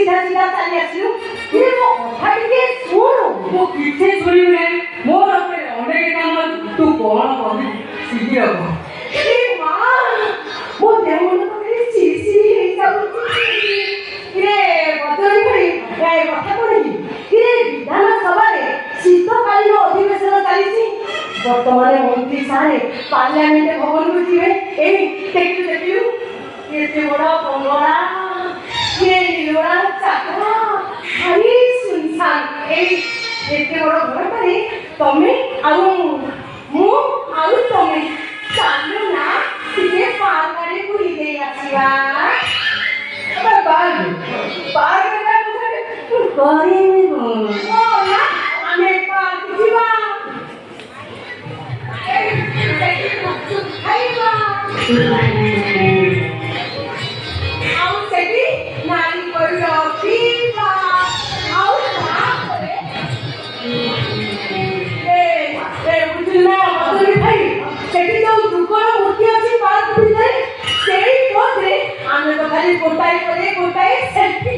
सीधा सीधा चली आसिलु ये मो कथा टिके सुन मो किथे सुनिबि नाही मोर अपने अनेक काम तू कोन कहि सिद्धि हबो ए मां मो देवण पकड़ी चिरचिरी हे जाउची रे बदली भाई ए कथा कोनी रे विधान सभा रे शीतकालीन अधिवेशन चलीची वर्तमान मंत्री सारे पार्लियामेंट भवन को जीवे ए देखिलु केते बड़ा बंगला ये नीलोड़ा चाकरा भारी सुनसान ए एते बड़ घर पारे तमे आउ मु आउ तमे चालू ना तिके पार करे पुरी दे आसीबा बाग ना तू करे ओ ना आमे पार जीवा आउ सेठी नारी पड़ो पीवा आउ करे ए बुझना बदली भाई सेठी जो दुकर मूर्ति अछि पार्क भीतर सेही कोसे आमे तो खाली गोटाई सेल्फी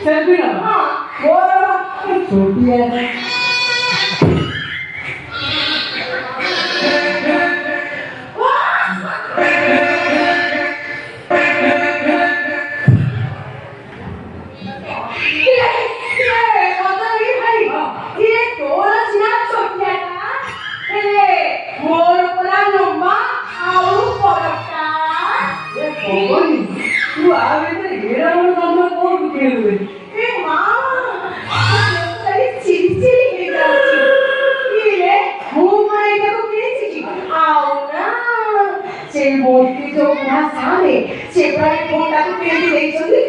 सेल्फी ना हां वो छोटी है तू आवे ते घेरा मन काम कोन केलु ए मां तेरी चिरचिरी हे जाउची इले मु माई को केछि की आओ ना से मोती जो भाषा रे से प्राय कोंडा को पेंडी देइछथि